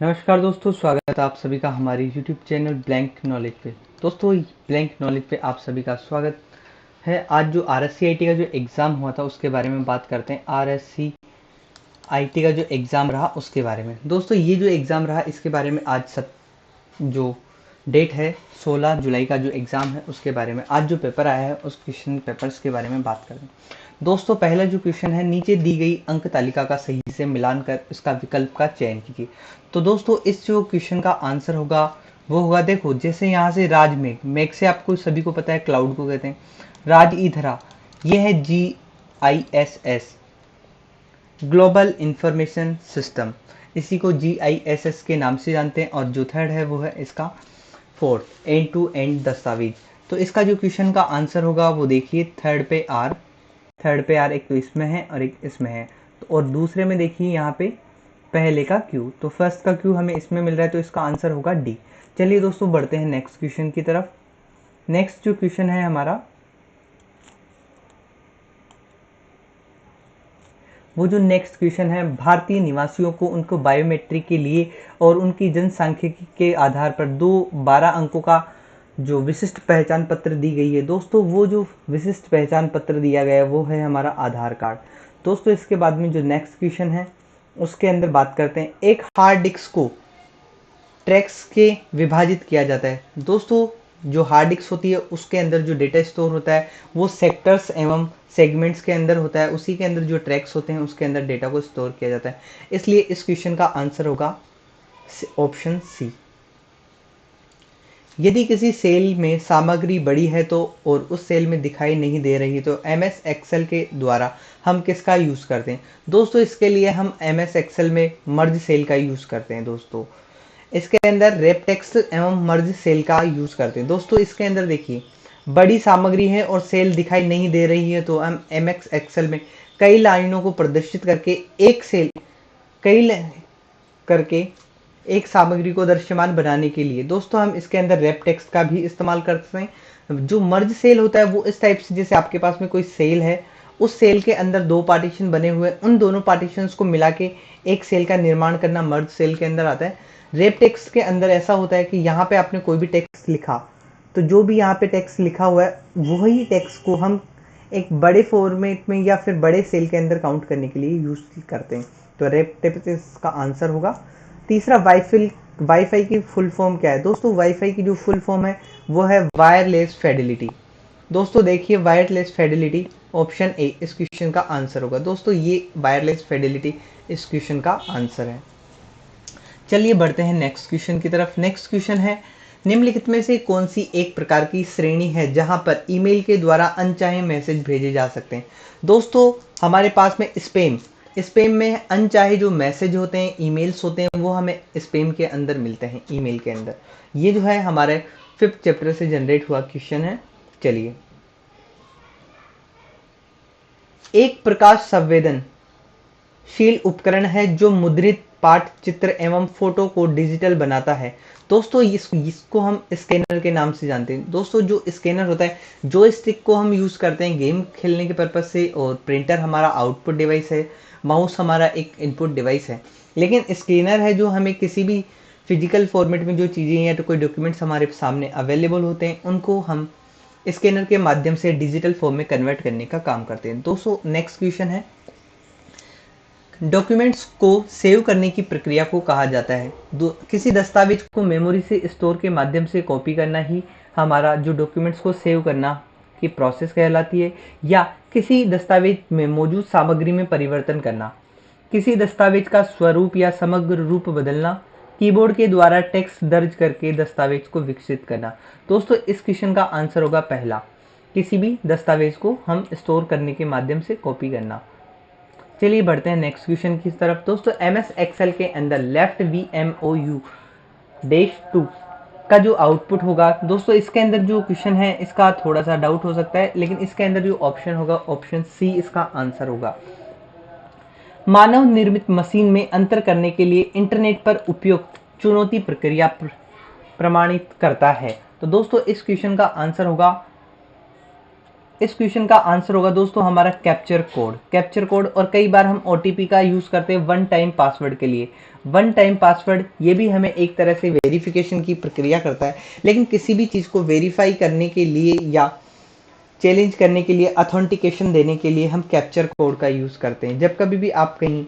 नमस्कार दोस्तों, स्वागत है आप सभी का हमारे YouTube चैनल ब्लैंक नॉलेज पे। दोस्तों, ब्लैंक नॉलेज पे आप सभी का स्वागत है। आज जो RSC IT का जो एग्ज़ाम हुआ था उसके बारे में बात करते हैं। RSC IT का जो एग्ज़ाम रहा उसके बारे में। दोस्तों, ये जो एग्ज़ाम रहा इसके बारे में आज जो डेट है 16 जुलाई का जो एग्ज़ाम है उसके बारे में, आज जो पेपर आया है उस क्वेश्चन पेपर्स के बारे में बात करें। दोस्तों, पहला जो क्वेश्चन है, नीचे दी गई अंक तालिका का सही से मिलान कर इसका विकल्प का चयन कीजिए। तो दोस्तों, इस जो क्वेश्चन का आंसर होगा वो होगा, देखो जैसे यहाँ से राजमेघ, मेघ से आपको सभी को पता है क्लाउड को कहते हैं। राज ईधरा, ये है GISS, ग्लोबल इंफॉर्मेशन सिस्टम, इसी को GISS के नाम से जानते हैं। और जो थर्ड है वो है इसका फोर्थ, एंड टू एंड दस्तावेज। तो इसका जो क्वेश्चन का आंसर होगा वो देखिए, थर्ड पे आर एक तो इसमें है और एक इसमें है। तो और दूसरे में देखिए यहाँ पे पहले का क्यू, तो फर्स्ट का क्यू हमें इसमें मिल रहा है, तो इसका आंसर होगा डी। चलिए दोस्तों, बढ़ते हैं नेक्स्ट क्वेश्चन की तरफ। नेक्स्ट जो क्वेश्चन है हमारा, वो जो नेक्स्ट क्वेश्चन है, भारतीय निवासियों को उनको बायोमेट्रिक के लिए और उनकी जनसांख्यिकी के आधार पर 12 अंकों का जो विशिष्ट पहचान पत्र दी गई है। दोस्तों, वो जो विशिष्ट पहचान पत्र दिया गया है वो है हमारा आधार कार्ड। दोस्तों, इसके बाद में जो नेक्स्ट क्वेश्चन है उसके अंदर बात करते हैं, एक हार्ड डिस्क को ट्रैक्स के विभाजित किया जाता है। दोस्तों, जो हार्ड डिस्क होती है उसके अंदर जो डेटा स्टोर होता है वो सेक्टर्स एवं सेगमेंट्स के अंदर होता है। उसी के अंदर जो ट्रैक्स होते हैं उसके अंदर डेटा को स्टोर किया जाता है। इसलिए इस क्वेश्चन का आंसर होगा ऑप्शन सी। यदि किसी सेल में सामग्री बड़ी है तो और उस सेल में दिखाई नहीं दे रही, तो MS एक्सेल के द्वारा हम किसका यूज़ करते हैं? दोस्तों, इसके लिए हम MS एक्सेल में मर्ज सेल का यूज़ करते हैं। दोस्तों, इसके अंदर रेप टेक्स्ट एवं मर्ज सेल का यूज़ करते हैं। दोस्तों, इसके अंदर देखिए, बड़ी सामग्री है और सेल दिखाई नहीं दे रही है, तो हम MS एक्सेल में कई लाइनों को प्रदर्शित करके एक सेल कई करके एक सामग्री को दृश्यमान बनाने के लिए दोस्तों हम इसके अंदर रेप टेक्स्ट का भी इस्तेमाल करते हैं। जो मर्ज सेल होता है वो इस टाइप से, जैसे आपके पास में कोई सेल है, उस सेल के अंदर दो पार्टीशन बने हुए हैं, उन दोनों पार्टीशंस को मिला के एक सेल का निर्माण करना मर्ज सेल के अंदर आता है। रेप टेक्स्ट के अंदर ऐसा होता है कि यहाँ पे आपने कोई भी टेक्स्ट लिखा, तो जो भी यहाँ पे टेक्स्ट लिखा हुआ है वही टेक्स्ट को हम एक बड़े फॉर्मेट में या फिर बड़े सेल के अंदर काउंट करने के लिए यूज करते हैं। तो रेप टेक्स्ट का आंसर होगा। तीसरा, वाईफाई की फुल फॉर्म क्या है? दोस्तों, वाईफाई की जो फुल फॉर्म है वो है वायरलेस फिडेलिटी। दोस्तों देखिए, वायरलेस फिडेलिटी, ऑप्शन ए इस क्वेश्चन का आंसर होगा। दोस्तों, ये वायरलेस फिडेलिटी इस क्वेश्चन का आंसर है। चलिए बढ़ते हैं नेक्स्ट क्वेश्चन की तरफ। नेक्स्ट क्वेश्चन है, निम्नलिखित में से कौन सी एक प्रकार की श्रेणी है जहां पर ईमेल के द्वारा अनचाहे मैसेज भेजे जा सकते हैं? दोस्तों, हमारे पास में स्पेम में अनचाहे जो मैसेज होते हैं, ईमेल्स होते हैं, वो हमें स्पेम के अंदर मिलते हैं, ईमेल के अंदर। ये जो है हमारे 5th चैप्टर से जनरेट हुआ क्वेश्चन है। चलिए, एक प्रकाश संवेदनशील उपकरण है जो मुद्रित पाठ, चित्र एवं फोटो को डिजिटल बनाता है। दोस्तों, इसको हम स्कैनर के नाम से जानते हैं। दोस्तों, जो स्कैनर होता है, जो स्टिक को हम यूज करते हैं गेम खेलने के पर्पज से, और प्रिंटर हमारा आउटपुट डिवाइस है, माउस हमारा एक इनपुट डिवाइस है, लेकिन स्कैनर है जो हमें किसी भी फिजिकल फॉर्मेट में जो चीज़ें या तो कोई डॉक्यूमेंट्स हमारे सामने अवेलेबल होते हैं उनको हम स्कैनर के माध्यम से डिजिटल फॉर्म में कन्वर्ट करने का काम करते हैं। दोस्तों, नेक्स्ट क्वेश्चन है, डॉक्यूमेंट्स को सेव करने की प्रक्रिया को कहा जाता है? किसी दस्तावेज को मेमोरी से स्टोर के माध्यम से कॉपी करना ही हमारा जो डॉक्यूमेंट्स को सेव करना की प्रोसेस कहलाती है, या किसी दस्तावेज में मौजूद सामग्री में परिवर्तन करना, किसी दस्तावेज का स्वरूप या समग्र रूप बदलना, कीबोर्ड के द्वारा टेक्स्ट दर्ज करके दस्तावेज को विकसित करना। दोस्तों, इस क्वेश्चन का आंसर होगा पहला, किसी भी दस्तावेज को हम स्टोर करने के माध्यम से कॉपी करना। चलिए बढ़ते हैं नेक्स्ट क्वेश्चन की तरफ। दोस्तों, MS एक्सेल के अंदर लेफ्ट VMOU-2 का जो आउटपुट होगा, दोस्तों इसके अंदर जो क्वेश्चन है इसका थोड़ा सा डाउट हो सकता है, लेकिन इसके अंदर जो ऑप्शन होगा, ऑप्शन सी इसका आंसर होगा। मानव निर्मित मशीन में अंतर करने के लिए इंटरनेट पर उपयुक्त चुनौती प्रक्रिया प्रमाणित करता है। तो दोस्तों, इस क्वेश्चन का आंसर होगा इस क्वेश्चन का आंसर होगा दोस्तों हमारा कैप्चर कोड। कैप्चर कोड, और कई बार हम ओटीपी का यूज करते हैं वन टाइम पासवर्ड के लिए। वन टाइम पासवर्ड ये भी हमें एक तरह से वेरिफिकेशन की प्रक्रिया करता है, लेकिन किसी भी चीज को वेरीफाई करने के लिए या चैलेंज करने के लिए, अथेंटिकेशन देने के लिए हम कैप्चर कोड का यूज करते हैं। जब कभी भी आप कहीं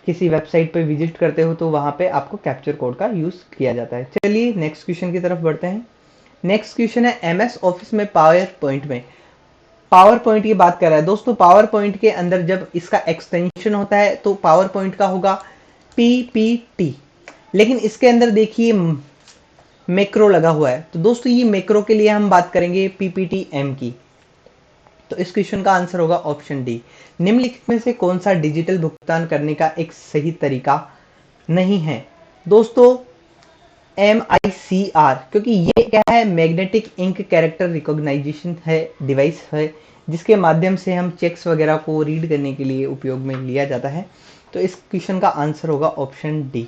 किसी वेबसाइट पर विजिट करते हो तो वहां पे आपको कैप्चर कोड का यूज किया जाता है। चलिए नेक्स्ट क्वेश्चन की तरफ बढ़ते हैं। नेक्स्ट क्वेश्चन है एमएस ऑफिस में पावर पॉइंट में। पावर पॉइंट की बात कर रहा है दोस्तों। पावर पॉइंट के अंदर जब इसका एक्सटेंशन होता है तो पावर पॉइंट का होगा पीपीटी, लेकिन इसके अंदर देखिए मैक्रो लगा हुआ है, तो दोस्तों ये मैक्रो के लिए हम बात करेंगे पीपीटीएम की। तो इस क्वेश्चन का आंसर होगा ऑप्शन डी। निम्नलिखित में से कौन सा डिजिटल भुगतान करने का एक सही तरीका नहीं है? दोस्तों MICR, क्योंकि ये क्या है, मैग्नेटिक इंक कैरेक्टर रिकॉग्नाइजेशन है, डिवाइस है जिसके माध्यम से हम चेक्स वगैरह को रीड करने के लिए उपयोग में लिया जाता है। तो इस क्वेश्चन का आंसर होगा ऑप्शन डी।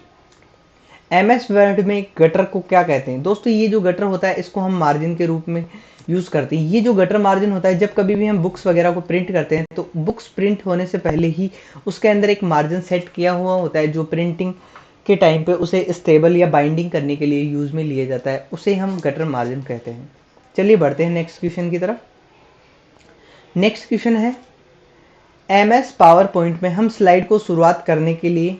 MS वर्ड में गटर को क्या कहते हैं? दोस्तों ये जो गटर होता है इसको हम मार्जिन के रूप में यूज करते हैं। ये जो गटर मार्जिन होता है, जब कभी भी हम बुक्स वगैरह को प्रिंट करते हैं तो बुक्स प्रिंट होने से पहले ही उसके अंदर एक मार्जिन सेट किया हुआ होता है, जो प्रिंटिंग के टाइम पे उसे स्टेबल या बाइंडिंग करने के लिए यूज में लिया जाता है, उसे हम गटर मार्जिन कहते हैं। चलिए बढ़ते हैं नेक्स्ट क्वेश्चन की तरफ। नेक्स्ट क्वेश्चन है MS पावर पॉइंट में हम स्लाइड को शुरुआत करने के लिए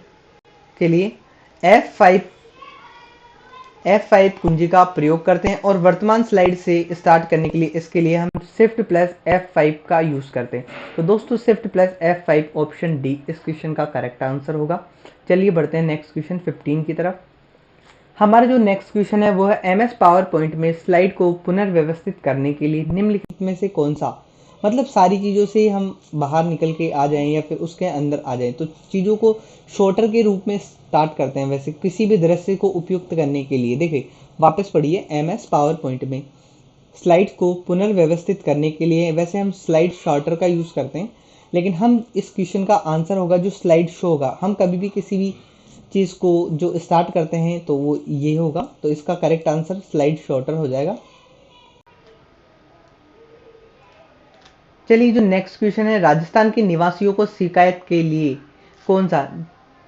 F5 कुंजी का प्रयोग करते हैं, और वर्तमान स्लाइड से स्टार्ट करने के लिए इसके लिए हम शिफ्ट प्लस F5 का यूज करते हैं। तो दोस्तों shift plus F5 option D इस क्वेश्चन का करेक्ट आंसर होगा। चलिए बढ़ते हैं नेक्स्ट क्वेश्चन 15 की तरफ। हमारा जो नेक्स्ट क्वेश्चन है वो है MS पावर पॉइंट में स्लाइड को पुनर्व्यवस्थित करने के लिए निम्नलिखित में से कौन सा, मतलब सारी चीज़ों से हम बाहर निकल के आ जाएं या फिर उसके अंदर आ जाएं, तो चीज़ों को शॉर्टर के रूप में स्टार्ट करते हैं। वैसे किसी भी दृश्य को उपयुक्त करने के लिए देखिए, वापस पढ़िए, MS पावर पॉइंट में स्लाइड को पुनर्व्यवस्थित करने के लिए वैसे हम स्लाइड शॉर्टर का यूज़ करते हैं, लेकिन हम इस क्वेश्चन का आंसर होगा जो स्लाइड शो होगा। हम कभी भी किसी भी चीज़ को जो स्टार्ट करते हैं तो वो ये होगा, तो इसका करेक्ट आंसर स्लाइड शॉर्टर हो जाएगा। चलिए जो नेक्स्ट क्वेश्चन है, राजस्थान के निवासियों को शिकायत के लिए कौन सा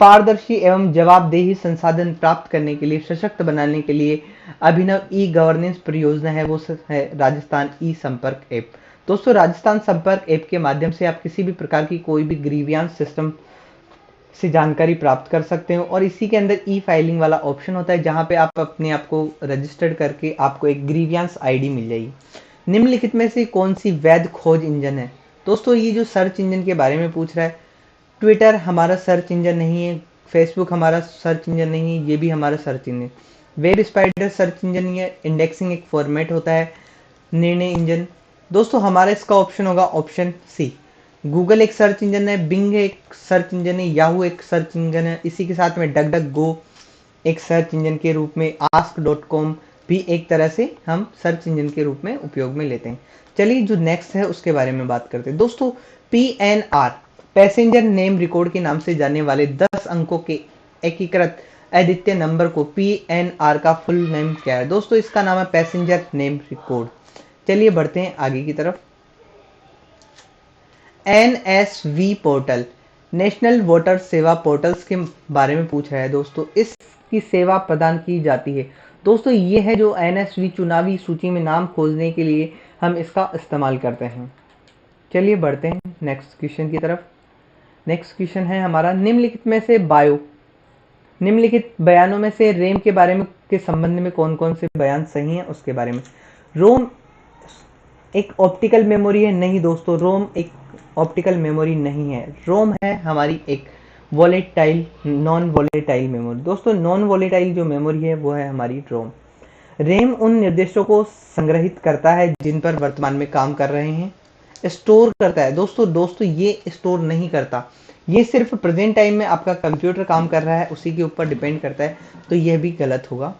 पारदर्शी एवं जवाबदेही संसाधन प्राप्त करने के लिए सशक्त बनाने के लिए अभिनव ई गवर्नेंस परियोजना है, वो है राजस्थान ई संपर्क ऐप। दोस्तों राजस्थान संपर्क ऐप के माध्यम से आप किसी भी प्रकार की कोई भी ग्रीवियांस सिस्टम से जानकारी प्राप्त कर सकते हो, और इसी के अंदर ई फाइलिंग वाला ऑप्शन होता है जहां पे आप अपने आप को रजिस्टर्ड करके आपको एक ग्रीवियांस आईडी मिल जाएगी। निम्नलिखित में से कौन सी वैध खोज इंजन है? दोस्तों ये जो सर्च इंजन के बारे में पूछ रहा है, ट्विटर हमारा सर्च इंजन नहीं है, फेसबुक हमारा सर्च इंजन नहीं है, ये भी हमारा search engine. Web spider search engine नहीं है, इंडेक्सिंग एक फॉर्मेट होता है, निर्णय इंजन। दोस्तों हमारा इसका ऑप्शन होगा ऑप्शन सी। गूगल एक सर्च इंजन है, बिंग एक सर्च इंजन है, याहू एक सर्च इंजन है, इसी के साथ में डक डक गो एक सर्च इंजन के रूप में, ask.com भी एक तरह से हम सर्च इंजन के रूप में उपयोग में लेते हैं। चलिए जो नेक्स्ट है उसके बारे में बात करते हैं। दोस्तों PNR पैसेंजर नेम रिकॉर्ड के नाम से जाने वाले 10 अंकों के एकीकृत अद्वितीय नंबर को PNR का फुल नेम क्या है? दोस्तों इसका नाम है पैसेंजर नेम रिकॉर्ड। चलिए बढ़ते हैं आगे की तरफ। NSV पोर्टल नेशनल वोटर सेवा पोर्टल्स के बारे में पूछ रहा है। दोस्तों इसकी सेवा प्रदान की जाती है। दोस्तों ये है जो NSV चुनावी सूची में नाम खोजने के लिए हम इसका इस्तेमाल करते हैं। चलिए बढ़ते हैं नेक्स्ट क्वेश्चन की तरफ। नेक्स्ट क्वेश्चन है हमारा, निम्नलिखित में से निम्नलिखित बयानों में से रेम के बारे में के संबंध में कौन कौन से बयान सही हैं उसके बारे में। रोम एक ऑप्टिकल मेमोरी है? नहीं दोस्तों, रोम एक ऑप्टिकल मेमोरी नहीं है। रोम है हमारी एक वॉलेटाइल नॉन वॉलेटाइल मेमोरी। दोस्तों नॉन वॉलेटाइल जो मेमोरी है वो है हमारी रोम। रैम उन निर्देशों को संग्रहित करता है जिन पर वर्तमान में काम कर रहे हैं, स्टोर करता है। दोस्तों ये स्टोर नहीं करता, ये सिर्फ प्रेजेंट टाइम में आपका कंप्यूटर काम कर रहा है उसी के ऊपर डिपेंड करता है, तो यह भी गलत होगा।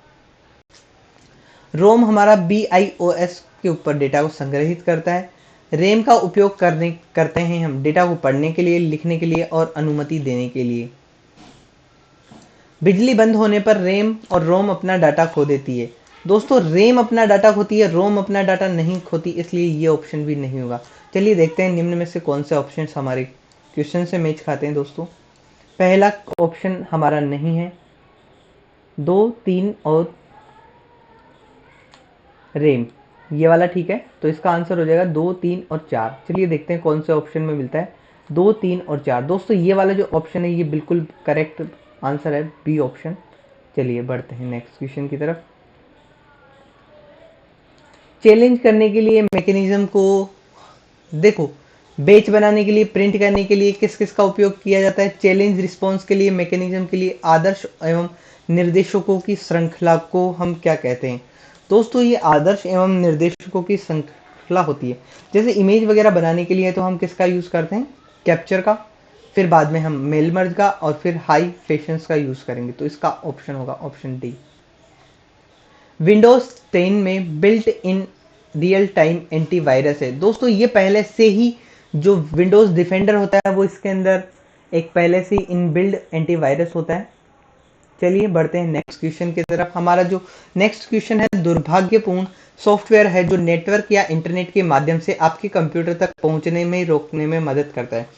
रोम हमारा BIOS के ऊपर डेटा को संग्रहित करता है। रैम का उपयोग करते हैं हम डेटा को पढ़ने के लिए, लिखने के लिए और अनुमति देने के लिए। बिजली बंद होने पर रैम और रोम अपना डाटा खो देती है। दोस्तों रेम अपना डाटा खोती है, रोम अपना डाटा नहीं खोती, इसलिए ये ऑप्शन भी नहीं होगा। चलिए देखते हैं निम्न में से कौन से ऑप्शन हमारे क्वेश्चन से मैच खाते हैं दोस्तों। पहला ऑप्शन हमारा नहीं है, 2, 3 और रेम, ये वाला ठीक है। तो इसका आंसर हो जाएगा 2, 3 और 4। चलिए देखते हैं कौन से ऑप्शन में मिलता है 2, 3 और 4। दोस्तों ये वाला जो ऑप्शन है ये बिल्कुल करेक्ट आंसर है, बी ऑप्शन। चलिए बढ़ते हैं नेक्स्ट क्वेश्चन की तरफ। चैलेंज करने के लिए मैकेनिज्म को देखो, बैच बनाने के लिए, प्रिंट करने के लिए किस किस का उपयोग किया जाता है? चैलेंज रिस्पॉन्स के लिए, मैकेनिज्म के लिए आदर्श एवं निर्देशकों की श्रृंखला को हम क्या कहते हैं? दोस्तों ये आदर्श एवं निर्देशकों की श्रृंखला होती है। जैसे इमेज वगैरह बनाने के लिए तो हम किसका यूज करते हैं? कैप्चर का, फिर बाद में हम मेल मर्ज का, और फिर हाई फैशंस का यूज करेंगे। तो इसका ऑप्शन होगा ऑप्शन डी। विंडोज 10 में built in real time antivirus है। दोस्तों ये पहले से ही जो विंडोज डिफेंडर होता है वो इसके अंदर एक पहले से ही इनबिल्ड एंटीवायरस होता है। चलिए बढ़ते हैं नेक्स्ट क्वेश्चन की तरफ। हमारा जो नेक्स्ट क्वेश्चन है, दुर्भाग्यपूर्ण सॉफ्टवेयर है जो नेटवर्क या इंटरनेट के माध्यम से आपके कंप्यूटर तक पहुंचने में रोकने में मदद करता है।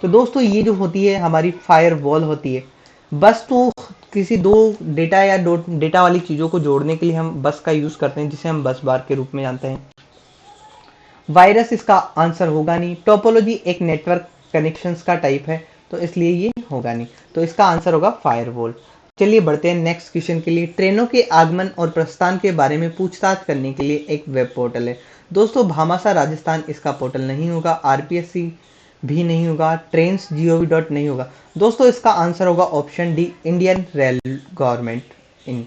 तो दोस्तों ये जो होती है हमारी फायर वॉल होती है। बस तो किसी दो डेटा या दो डेटा वाली चीज़ों को जोड़ने के लिए हम बस का यूज़ करते हैं, जिसे हम बस बार के रूप में जानते हैं। वायरस इसका आंसर होगा नहीं। टोपोलॉजी एक नेटवर्क कनेक्शंस का टाइप है, तो इसलिए ये होगा नहीं। तो इसका आंसर होगा फायरवॉल। चलिए बढ़ते हैं नेक्स्ट क्वेश्चन के लिए। ट्रेनों के आगमन और प्रस्थान के बारे में पूछताछ करने के लिए एक वेब पोर्टल है। दोस्तों भामाशाह राजस्थान इसका पोर्टल नहीं होगा, आरपीएससी भी नहीं होगा, ट्रेन्स जीओवी डॉट नहीं होगा। दोस्तों इसका आंसर होगा option D, Indian rail government इन।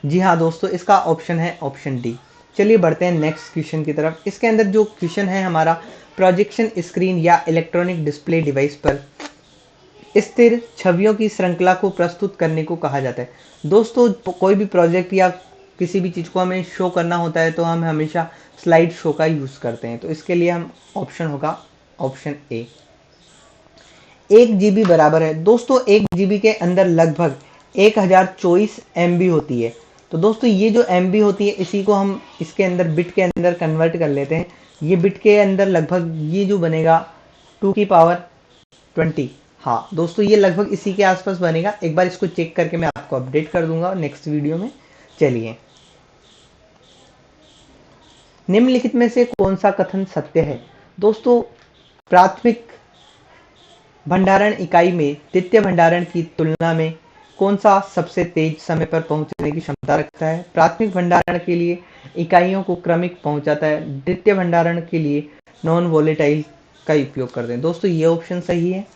जी हाँ दोस्तों, इसका ऑप्शन है ऑप्शन डी। चलिए बढ़ते हैं नेक्स्ट क्वेश्चन की तरफ। इसके अंदर जो क्वेश्चन है हमारा, प्रोजेक्शन स्क्रीन या इलेक्ट्रॉनिक डिस्प्ले डिवाइस पर स्थिर छवियों की श्रृंखला को प्रस्तुत करने को कहा जाता है। दोस्तों कोई भी प्रोजेक्ट या किसी भी चीज़ को हमें शो करना होता है तो हम हमेशा स्लाइड शो का यूज़ करते हैं। तो इसके लिए हम ऑप्शन होगा ऑप्शन ए। 1 GB बराबर है। दोस्तों 1 GB के अंदर लगभग 1024 MB होती है। तो दोस्तों ये जो MB होती है इसी को हम इसके अंदर बिट के अंदर कन्वर्ट कर लेते हैं। ये बिट के अंदर लगभग ये जो बनेगा 2 की पावर 20। हाँ दोस्तों ये लगभग इसी के आसपास बनेगा। एक बार इसको चेक करके मैं आपको अपडेट कर दूंगा नेक्स्ट वीडियो में। चलिए, निम्नलिखित में से कौन सा कथन सत्य है? दोस्तों प्राथमिक भंडारण इकाई में द्वितीय भंडारण की तुलना में कौन सा सबसे तेज समय पर पहुंचने की क्षमता रखता है? प्राथमिक भंडारण के लिए इकाइयों को क्रमिक पहुंचाता है, द्वितीय भंडारण के लिए नॉन वोलेटाइल का उपयोग करते हैं। दोस्तों ये ऑप्शन सही है।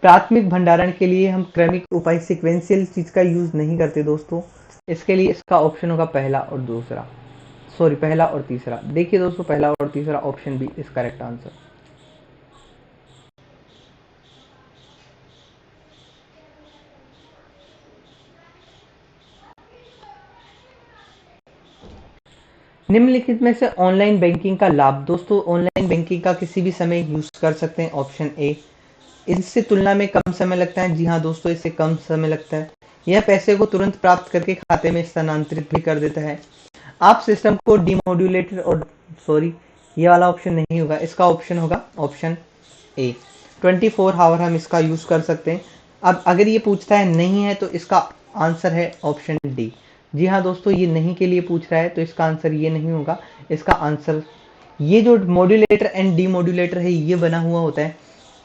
प्राथमिक भंडारण के लिए हम क्रमिक उपाय सिक्वेंशियल चीज का यूज नहीं करते दोस्तों। इसके लिए इसका ऑप्शन होगा पहला और दूसरा, सॉरी पहला और तीसरा। देखिए दोस्तों पहला और तीसरा ऑप्शन भी इस करेक्ट आंसर। निम्नलिखित में से ऑनलाइन बैंकिंग का लाभ। दोस्तों ऑनलाइन बैंकिंग का किसी भी समय यूज कर सकते हैं, ऑप्शन ए। इससे तुलना में कम समय लगता है। जी हाँ दोस्तों इससे कम समय लगता है। यह पैसे को तुरंत प्राप्त करके खाते में स्थानांतरित भी कर देता है। आप सिस्टम को डिमोड्यूलेटर और सॉरी ये वाला ऑप्शन नहीं होगा, इसका ऑप्शन होगा ऑप्शन ए। 24 आवर हम इसका यूज कर सकते हैं। अब अगर ये पूछता है नहीं है तो इसका आंसर है ऑप्शन डी। जी हाँ दोस्तों ये नहीं के लिए पूछ रहा है तो इसका आंसर ये नहीं होगा। इसका आंसर ये जो मॉड्यूलेटर एंड डीमॉड्यूलेटर है ये बना हुआ होता है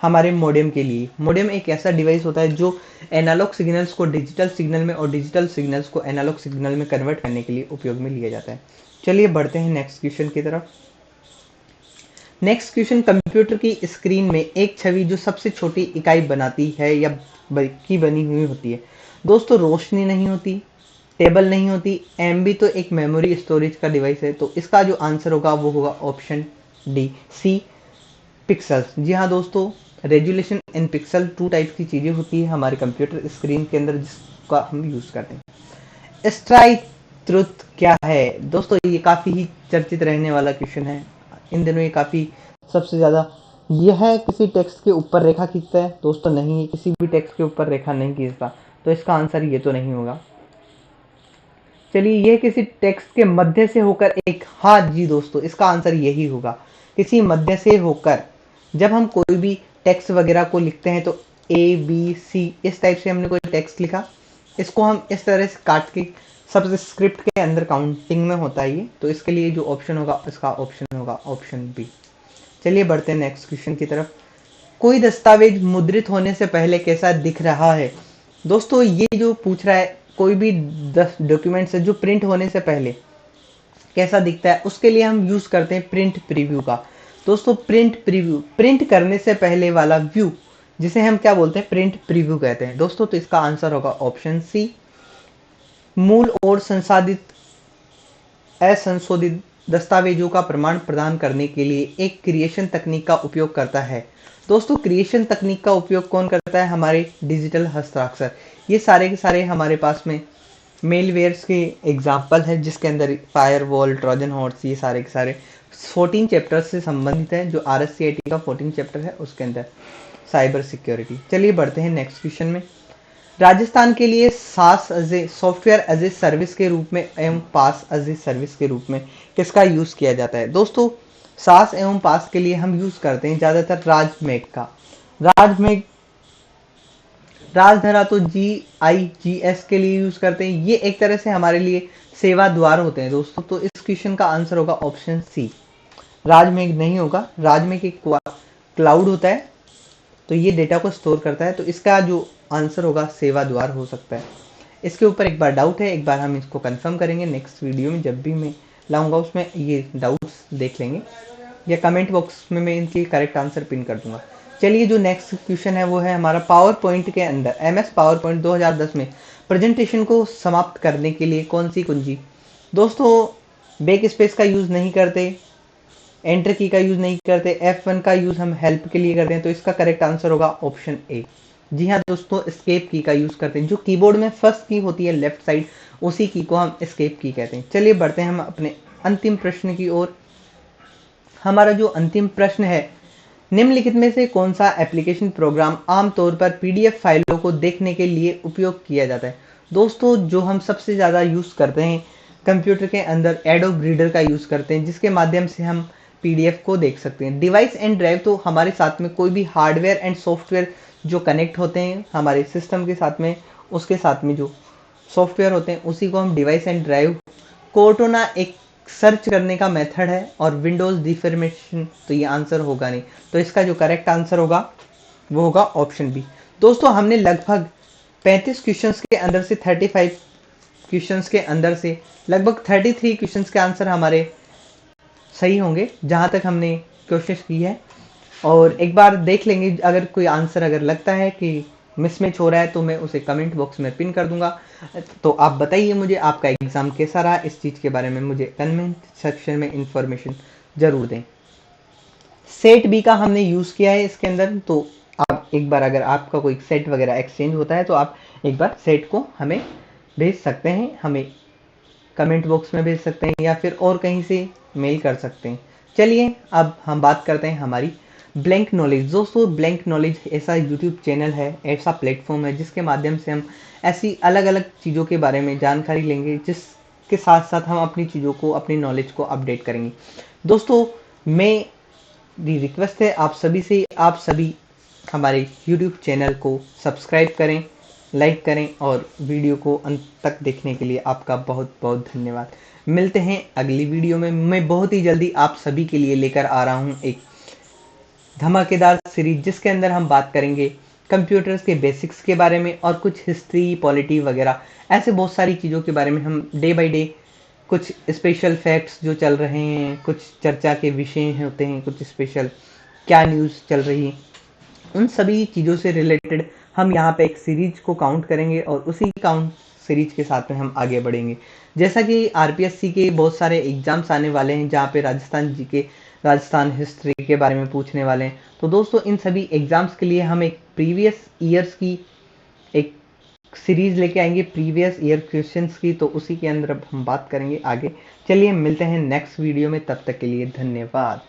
हमारे मॉडेम के लिए। मॉडेम एक ऐसा डिवाइस होता है जो एनालॉग सिग्नल्स को डिजिटल सिग्नल में और डिजिटल सिग्नल्स को एनालॉग सिग्नल में कन्वर्ट करने के लिए उपयोग में लिया जाता है। चलिए बढ़ते हैं नेक्स्ट क्वेश्चन की तरफ। नेक्स्ट क्वेश्चन, कंप्यूटर की स्क्रीन में एक छवि जो सबसे छोटी इकाई बनाती है या की बनी हुई होती है। दोस्तों रोशनी नहीं होती, टेबल नहीं होती, एमबी तो एक मेमोरी स्टोरेज का डिवाइस है। तो इसका जो आंसर होगा वो होगा ऑप्शन डी, सी, पिक्सल्स। जी हाँ दोस्तों, रेजुलेशन इन पिक्सल 2 टाइप की चीज़ें होती है हमारे कंप्यूटर स्क्रीन के अंदर जिसका हम यूज़ करते हैं। स्ट्राइक ट्रुथ क्या है? दोस्तों ये काफ़ी ही चर्चित रहने वाला क्वेश्चन है इन दिनों। ये काफ़ी सबसे ज़्यादा यह है किसी टेक्स्ट के ऊपर रेखा खींचता है। दोस्तों नहीं, किसी भी टेक्स्ट के ऊपर रेखा नहीं खींचता। तो इसका आंसर ये तो नहीं होगा। चलिए, यह किसी टेक्स्ट के मध्य से होकर एक, हाँ जी दोस्तों, इसका आंसर यही होगा, किसी मध्य से होकर। जब हम कोई भी टेक्स्ट वगैरह को लिखते हैं तो ए बी सी इस टाइप से हमने कोई टेक्स्ट लिखा, इसको हम इस तरह से काट के सब्सक्रिप्ट के अंदर काउंटिंग में होता है ये, तो इसके लिए जो ऑप्शन होगा इसका ऑप्शन होगा ऑप्शन बी। चलिए बढ़ते हैं नेक्स्ट क्वेश्चन की तरफ। कोई दस्तावेज मुद्रित होने से पहले कैसा दिख रहा है? दोस्तों ये जो पूछ रहा है, कोई भी डॉक्यूमेंट्स है जो प्रिंट होने से पहले कैसा दिखता है, उसके लिए हम यूज करते हैं प्रिंट प्रीव्यू का। दोस्तों प्रिंट प्रीव्यू, प्रिंट करने से पहले वाला व्यू, जिसे हम क्या बोलते हैं, प्रिंट प्रीव्यू कहते हैं दोस्तों। तो इसका आंसर होगा ऑप्शन सी। मूल और संसाधित असंशोधित दस्तावेजों का प्रमाण प्रदान करने के लिए एक क्रिएशन तकनीक का उपयोग करता है। दोस्तों क्रिएशन तकनीक का उपयोग कौन करता है? हमारे डिजिटल हस्ताक्षर। ये सारे के सारे हमारे पास में मेलवेयर्स के एग्जाम्पल है, जिसके अंदर फायरवॉल, ट्रोजन हॉर्स, ये सारे के सारे 14 चैप्टर्स से संबंधित है, जो RSCIT का 14 चैप्टर है उसके अंदर साइबर सिक्योरिटी। चलिए बढ़ते हैं नेक्स्ट क्वेश्चन में। राजस्थान के लिए SaaS as software as a service के रूप में एवं पास एज ए सर्विस के रूप में किसका यूज किया जाता है? दोस्तों सास एवं पास के लिए हम यूज करते हैं ज्यादातर राजमेघ का। राजमेघ, राजधरा तो GIGS के लिए यूज करते हैं। ये एक तरह से हमारे लिए सेवा द्वार होते हैं दोस्तों। तो इस क्वेश्चन का आंसर होगा ऑप्शन सी। राजमेघ नहीं होगा, राजमेघ एक क्लाउड होता है, तो ये डेटा को स्टोर करता है, तो इसका जो आंसर होगा सेवा द्वार हो सकता है। इसके ऊपर एक बार डाउट है, एक बार हम इसको कंफर्म करेंगे नेक्स्ट वीडियो में, जब भी मैं लाऊंगा उसमें ये डाउट्स देख लेंगे, या कमेंट बॉक्स में मैं इनकी करेक्ट आंसर पिन कर दूंगा। चलिए जो नेक्स्ट क्वेश्चन है वो है हमारा, पावर पॉइंट के अंदर MS पावर पॉइंट 2010 में प्रेजेंटेशन को समाप्त करने के लिए कौन सी कुंजी? दोस्तों बैक स्पेस का यूज नहीं करते, एंटर की का यूज नहीं करते, F1 का यूज हम हेल्प के लिए करते हैं, तो इसका करेक्ट आंसर होगा ऑप्शन ए। जी हाँ दोस्तों, एस्केप की का यूज करते हैं। जो कीबोर्ड में फर्स्ट की होती है लेफ्ट साइड, उसी की को हम एस्केप की कहते हैं। चलिए बढ़ते हैं हम अपने अंतिम प्रश्न की ओर। हमारा जो अंतिम प्रश्न है, निम्नलिखित में से कौन सा एप्लीकेशन प्रोग्राम आमतौर पर PDF फाइलों को देखने के लिए उपयोग किया जाता है? दोस्तों जो हम सबसे ज़्यादा यूज़ करते हैं कंप्यूटर के अंदर, एडोब रीडर का यूज़ करते हैं, जिसके माध्यम से हम PDF को देख सकते हैं। डिवाइस एंड ड्राइव तो हमारे साथ में कोई भी हार्डवेयर एंड सॉफ्टवेयर जो कनेक्ट होते हैं हमारे सिस्टम के साथ में, उसके साथ में जो सॉफ्टवेयर होते हैं उसी को हम डिवाइस एंड ड्राइव। कोर्टोना एक सर्च करने का मेथड है, और विंडोज डिफॉर्मेशन तो ये आंसर होगा नहीं। तो इसका जो करेक्ट आंसर होगा वो होगा ऑप्शन बी। दोस्तों हमने लगभग 35 क्वेश्चंस के अंदर से 35 क्वेश्चंस के अंदर से लगभग 33 क्वेश्चंस के आंसर हमारे सही होंगे, जहां तक हमने कोशिश की है। और एक बार देख लेंगे, अगर कोई आंसर अगर लगता है कि मिसमैच हो रहा है तो मैं उसे कमेंट बॉक्स में पिन कर दूंगा। तो आप बताइए मुझे आपका एग्जाम कैसा रहा, इस चीज़ के बारे में मुझे कमेंट सेक्शन में इंफॉर्मेशन जरूर दें। सेट बी का हमने यूज़ किया है इसके अंदर, तो आप एक बार अगर आपका कोई सेट वगैरह एक्सचेंज होता है तो आप एक बार सेट को हमें भेज सकते हैं, हमें कमेंट बॉक्स में भेज सकते हैं, या फिर और कहीं से मेल कर सकते हैं। चलिए अब हम बात करते हैं हमारी ब्लैंक नॉलेज। दोस्तों ब्लैंक नॉलेज ऐसा यूट्यूब चैनल है, ऐसा प्लेटफॉर्म है, जिसके माध्यम से हम ऐसी अलग अलग चीज़ों के बारे में जानकारी लेंगे, जिसके साथ साथ हम अपनी चीज़ों को, अपनी नॉलेज को अपडेट करेंगे। दोस्तों मेरी रिक्वेस्ट है आप सभी से, आप सभी हमारे यूट्यूब चैनल को सब्सक्राइब करें, लाइक करें, और वीडियो को अंत तक देखने के लिए आपका बहुत बहुत धन्यवाद। मिलते हैं अगली वीडियो में। मैं बहुत ही जल्दी आप सभी के लिए लेकर आ रहा हूँ एक धमाकेदार सीरीज, जिसके अंदर हम बात करेंगे कंप्यूटर्स के बेसिक्स के बारे में, और कुछ हिस्ट्री, पॉलिटी वगैरह, ऐसे बहुत सारी चीज़ों के बारे में हम डे बाय डे कुछ स्पेशल फैक्ट्स जो चल रहे हैं, कुछ चर्चा के विषय होते हैं, कुछ स्पेशल क्या न्यूज़ चल रही है, उन सभी चीज़ों से रिलेटेड हम यहाँ पे एक सीरीज को काउंट करेंगे, और उसी काउंट सीरीज के साथ में हम आगे बढ़ेंगे। जैसा कि RPSC के बहुत सारे एग्जाम्स आने वाले हैं, जहाँ पे राजस्थान GK, राजस्थान हिस्ट्री के बारे में पूछने वाले हैं। तो दोस्तों इन सभी एग्जाम्स के लिए हम एक प्रीवियस ईयर्स की एक सीरीज लेके आएंगे, प्रीवियस ईयर क्वेश्चंस की, तो उसी के अंदर अब हम बात करेंगे आगे। चलिए मिलते हैं नेक्स्ट वीडियो में, तब तक के लिए धन्यवाद।